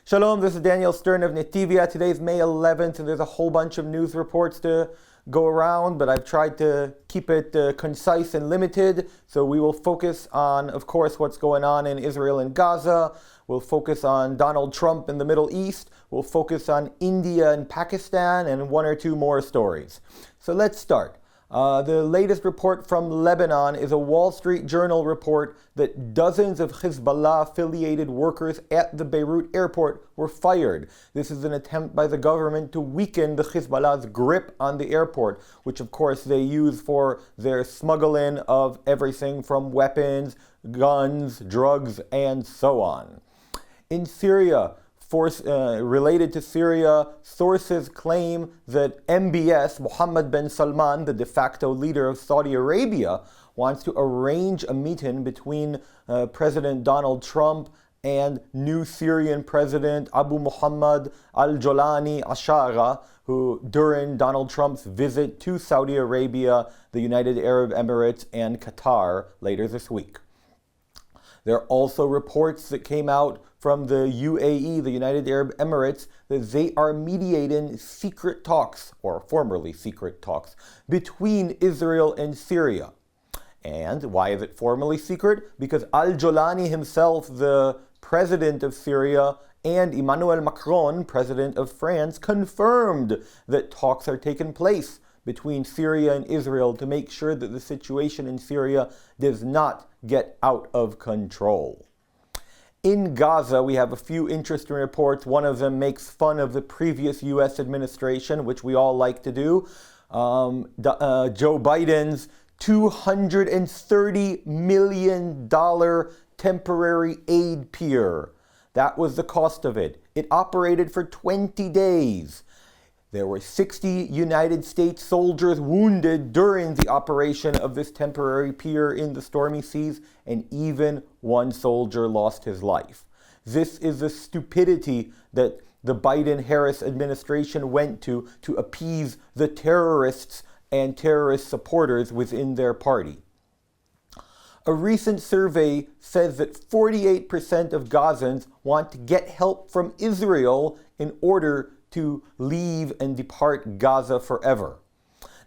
Shalom, this is Daniel Stern of Netivyah. Today's May 11th, and there's a whole bunch of news reports to go around, but I've tried to keep it concise and limited. So we will focus on, of course, what's going on in Israel and Gaza. We'll focus on Donald Trump in the Middle East. We'll focus on India and Pakistan, and one or two more stories. So let's start. The latest report from Lebanon is a Wall Street Journal report that dozens of Hezbollah-affiliated workers at the Beirut airport were fired. This is an attempt by the government to weaken the Hezbollah's grip on the airport, which of course they use for their smuggling of everything from weapons, guns, drugs, and so on. In Syria, related to Syria, sources claim that MBS, Mohammed bin Salman, the de facto leader of Saudi Arabia, wants to arrange a meeting between President Donald Trump and new Syrian President Abu Muhammad Al-Golani Ashara, who during Donald Trump's visit to Saudi Arabia, the United Arab Emirates, and Qatar later this week. There are also reports that came out from the UAE, the United Arab Emirates, that they are mediating secret talks, or formerly secret talks, between Israel and Syria. And why is it formally secret? Because Al-Golani himself, the president of Syria, and Emmanuel Macron, president of France, confirmed that talks are taking place between Syria and Israel to make sure that the situation in Syria does not get out of control. In Gaza, we have a few interesting reports. One of them makes fun of the previous U.S. administration, which we all like to do. Joe Biden's $230 million temporary aid pier. That was the cost of it. It operated for 20 days. There were 60 United States soldiers wounded during the operation of this temporary pier in the stormy seas, and even one soldier lost his life. This is the stupidity that the Biden-Harris administration went to appease the terrorists and terrorist supporters within their party. A recent survey says that 48% of Gazans want to get help from Israel in order to leave and depart Gaza forever.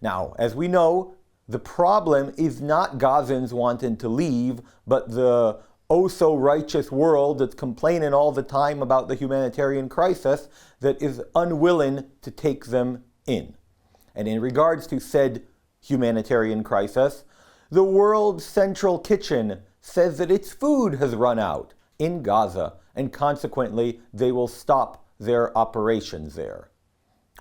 Now, as we know, the problem is not Gazans wanting to leave, but the oh-so-righteous world that's complaining all the time about the humanitarian crisis that is unwilling to take them in. And in regards to said humanitarian crisis, the World Central Kitchen says that its food has run out in Gaza, and consequently they will stop their operations there.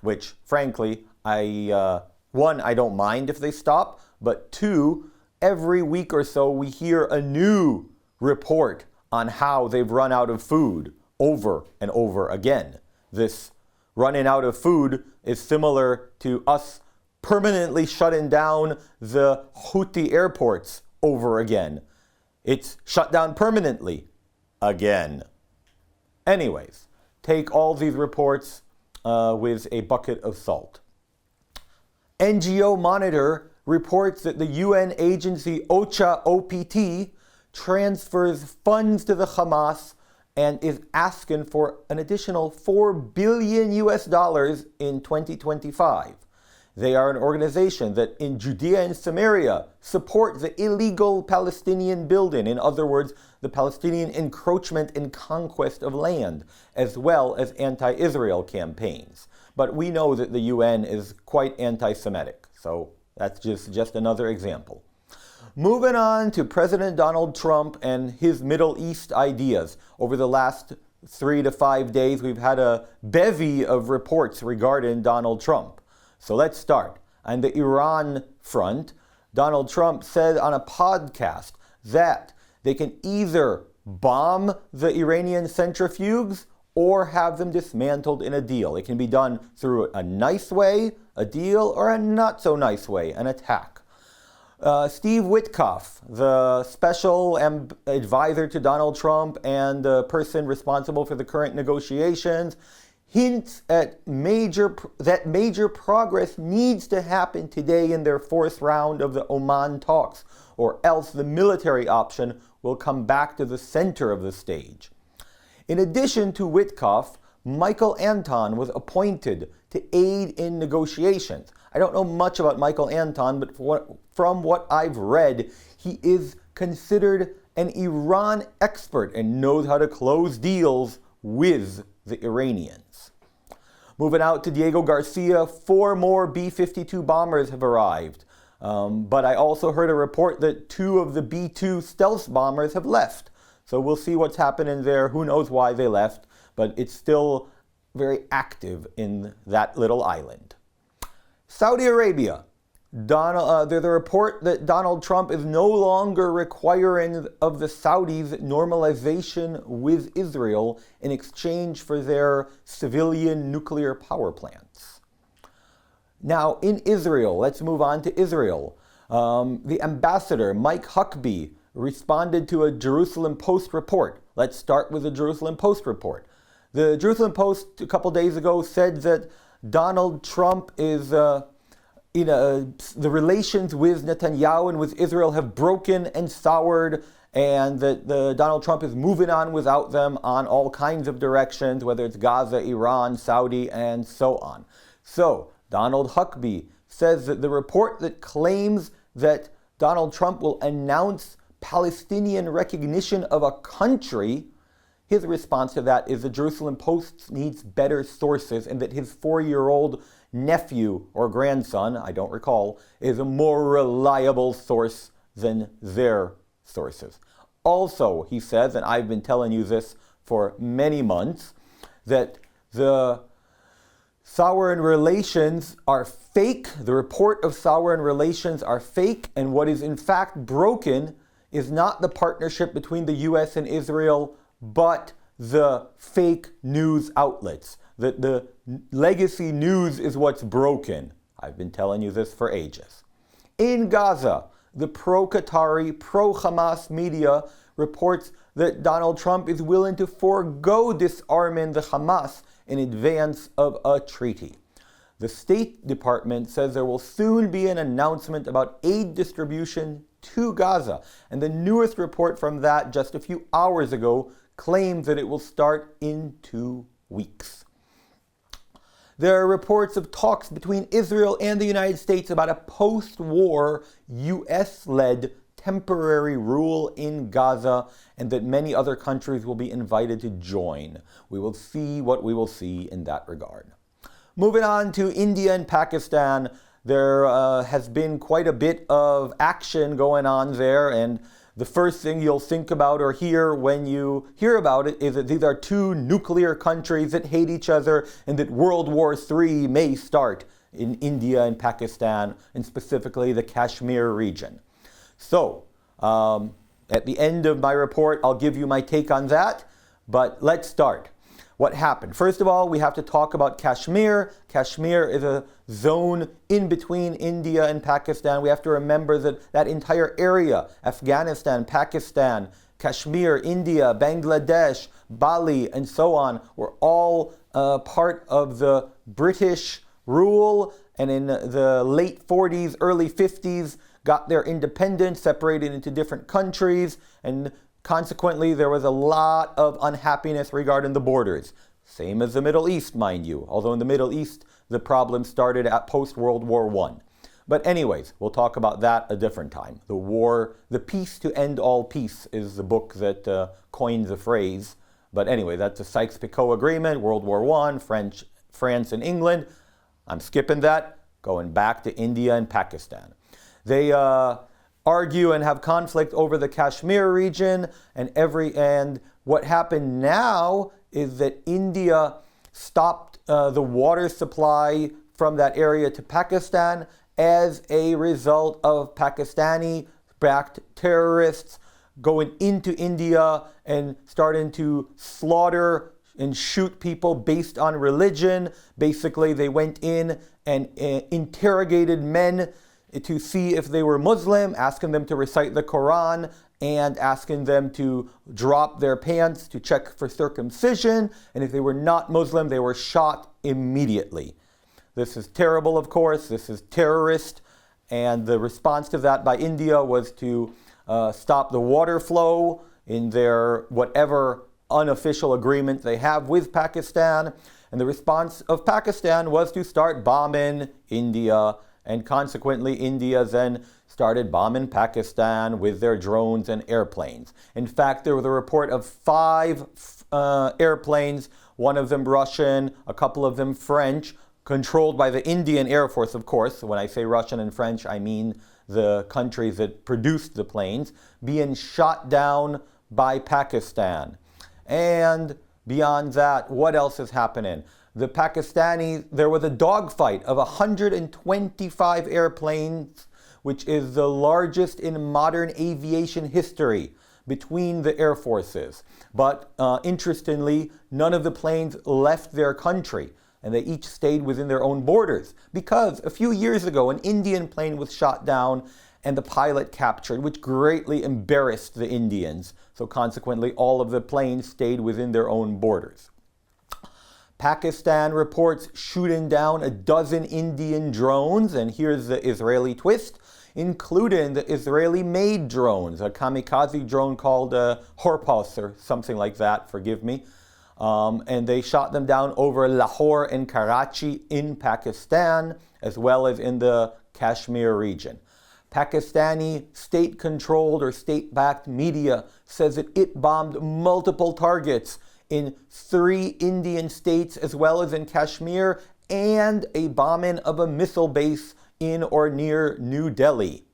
Which, frankly, one, I don't mind if they stop, but two, every week or so we hear a new report on how they've run out of food over and over again. This running out of food is similar to us permanently shutting down the Houthi airports over again. It's shut down permanently again. Anyways, take all these reports with a bucket of salt. NGO Monitor reports that the UN agency OCHA OPT transfers funds to the Hamas and is asking for an additional $4 billion in 2025. They are an organization that in Judea and Samaria support the illegal Palestinian building, in other words, the Palestinian encroachment and conquest of land, as well as anti-Israel campaigns. But we know that the UN is quite anti-Semitic, so that's just another example. Moving on to President Donald Trump and his Middle East ideas. Over the last 3 to 5 days, we've had a bevy of reports regarding Donald Trump. So let's start. On the Iran front, Donald Trump said on a podcast that they can either bomb the Iranian centrifuges or have them dismantled in a deal. It can be done through a nice way, a deal, or a not so nice way, an attack. Steve Witkoff, the special advisor to Donald Trump and the person responsible for the current negotiations, hints at that major progress needs to happen today in their fourth round of the Oman talks, or else the military option will come back to the center of the stage. In addition to Witkoff, Michael Anton was appointed to aid in negotiations. I don't know much about Michael Anton, but from what I've read, he is considered an Iran expert and knows how to close deals with the Iranians. Moving out to Diego Garcia, 4 more B-52 bombers have arrived. But I also heard a report that 2 of the B-2 stealth bombers have left. So we'll see what's happening there. Who knows why they left, but it's still very active in that little island. Saudi Arabia. There's a report that Donald Trump is no longer requiring of the Saudis normalization with Israel in exchange for their civilian nuclear power plants. Now, in Israel, let's move on to Israel. The ambassador, Mike Huckabee, responded to a Jerusalem Post report. Let's start with the Jerusalem Post report. The Jerusalem Post a couple days ago said that Donald Trump is, the relations with Netanyahu and with Israel have broken and soured, and that Donald Trump is moving on without them on all kinds of directions, whether it's Gaza, Iran, Saudi, and so on. So, Donald Huckabee says that the report that claims that Donald Trump will announce Palestinian recognition of a country, his response to that is the Jerusalem Post needs better sources and that his 4-year-old nephew or grandson, I don't recall, is a more reliable source than their sources. Also, he says, and I've been telling you this for many months, that the Sauer relations are fake. The report of Sauer relations are fake, and what is in fact broken is not the partnership between the U.S. and Israel, but the fake news outlets. That the legacy news is what's broken. I've been telling you this for ages. In Gaza, the pro-Qatari, pro-Hamas media reports that Donald Trump is willing to forego disarming the Hamas in advance of a treaty. The State Department says there will soon be an announcement about aid distribution to Gaza, and the newest report from that just a few hours ago claims that it will start in 2 weeks. There are reports of talks between Israel and the United States about a post-war US-led temporary rule in Gaza, and that many other countries will be invited to join. We will see what we will see in that regard. Moving on to India and Pakistan, there has been quite a bit of action going on there, and the first thing you'll think about or hear when you hear about it is that these are 2 nuclear countries that hate each other and that World War III may start in India and Pakistan, and specifically the Kashmir region. So, at the end of my report, I'll give you my take on that, but let's start. What happened? First of all, we have to talk about Kashmir. Kashmir is a zone in between India and Pakistan. We have to remember that that entire area, Afghanistan, Pakistan, Kashmir, India, Bangladesh, Bali, and so on, were all part of the British rule, and in the late 40s, early 50s, got their independence, separated into different countries, and consequently, there was a lot of unhappiness regarding the borders. Same as the Middle East, mind you, although in the Middle East, the problem started at post-World War I. But anyways, we'll talk about that a different time. The Peace to End All Peace is the book that coined the phrase. But anyway, that's the Sykes-Picot Agreement, World War I, France and England. I'm skipping that, going back to India and Pakistan. They argue and have conflict over the Kashmir region, and what happened now is that India stopped the water supply from that area to Pakistan as a result of Pakistani-backed terrorists going into India and starting to slaughter and shoot people based on religion. Basically, they went in and interrogated men to see if they were Muslim, asking them to recite the Quran, and asking them to drop their pants to check for circumcision. And if they were not Muslim, they were shot immediately. This is terrible, of course. This is terrorist. And the response to that by India was to stop the water flow in their whatever unofficial agreement they have with Pakistan. And the response of Pakistan was to start bombing India, and consequently India then started bombing Pakistan with their drones and airplanes. In fact, there was a report of 5 airplanes, one of them Russian, a couple of them French, controlled by the Indian Air Force, of course. When I say Russian and French, I mean the countries that produced the planes, being shot down by Pakistan. And beyond that, what else is happening? The Pakistanis, there was a dogfight of 125 airplanes, which is the largest in modern aviation history, between the air forces. But interestingly, none of the planes left their country, and they each stayed within their own borders, because a few years ago an Indian plane was shot down and the pilot captured, which greatly embarrassed the Indians. So consequently, all of the planes stayed within their own borders. Pakistan reports shooting down a dozen Indian drones, and here's the Israeli twist, including the Israeli-made drones, a kamikaze drone called Horpus or something like that, forgive me. And they shot them down over Lahore and Karachi in Pakistan, as well as in the Kashmir region. Pakistani state-controlled or state-backed media says that it bombed multiple targets in 3 Indian states as well as in Kashmir, and a bombing of a missile base in or near New Delhi.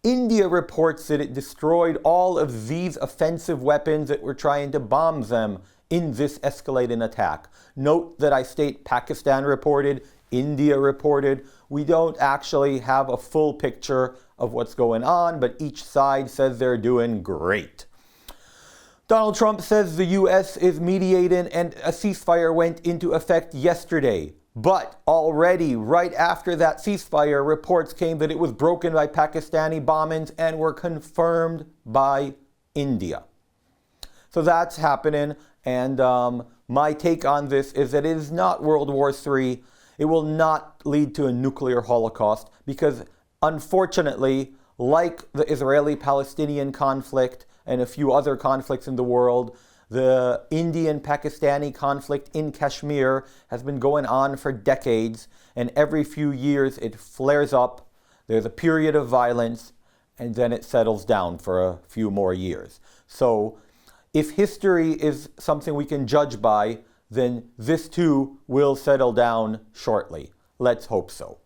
India reports that it destroyed all of these offensive weapons that were trying to bomb them in this escalating attack. Note that I state Pakistan reported, India reported. We don't actually have a full picture of what's going on, but each side says they're doing great. Donald Trump says the U.S. is mediating and a ceasefire went into effect yesterday. But already, right after that ceasefire, reports came that it was broken by Pakistani bombings and were confirmed by India. So that's happening, and my take on this is that it is not World War III. It will not lead to a nuclear holocaust because, unfortunately, like the Israeli-Palestinian conflict and a few other conflicts in the world, the Indian-Pakistani conflict in Kashmir has been going on for decades, and every few years it flares up, there's a period of violence, and then it settles down for a few more years. So if history is something we can judge by, then this too will settle down shortly. Let's hope so.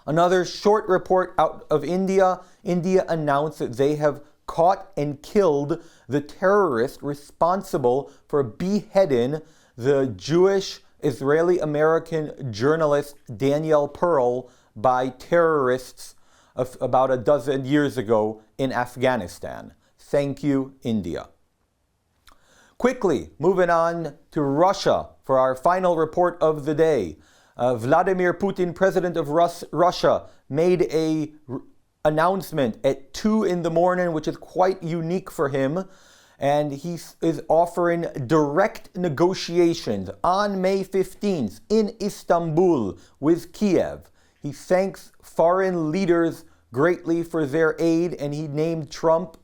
Another short report out of India. India announced that they have caught and killed the terrorist responsible for beheading the Jewish Israeli-American journalist Daniel Pearl by terrorists about a dozen years ago in Afghanistan. Thank you, India. Quickly, moving on to Russia for our final report of the day. Vladimir Putin, president of Russia, made a announcement at 2 in the morning, which is quite unique for him, and he is offering direct negotiations on May 15th in Istanbul with Kiev. He thanks foreign leaders greatly for their aid, and he named Trump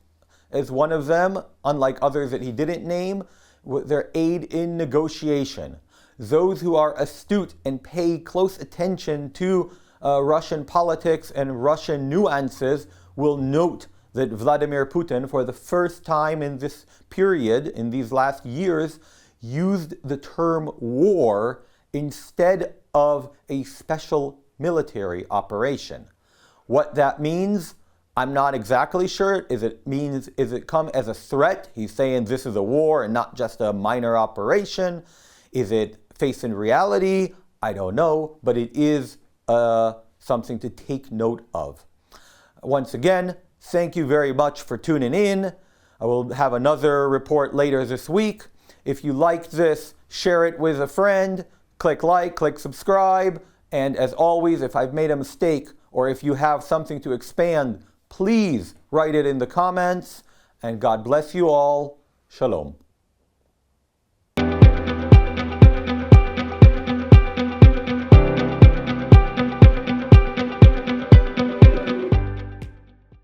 as one of them, unlike others that he didn't name, their aid in negotiation. Those who are astute and pay close attention to Russian politics and Russian nuances will note that Vladimir Putin, for the first time in this period, in these last years, used the term war instead of a special military operation. What that means, I'm not exactly sure. Is it come as a threat? He's saying this is a war and not just a minor operation. Is it facing reality? I don't know, but it is something to take note of. Once again, thank you very much for tuning in. I will have another report later this week. If you liked this, share it with a friend, click like, click subscribe, and as always, if I've made a mistake or if you have something to expand, please write it in the comments, and God bless you all. Shalom.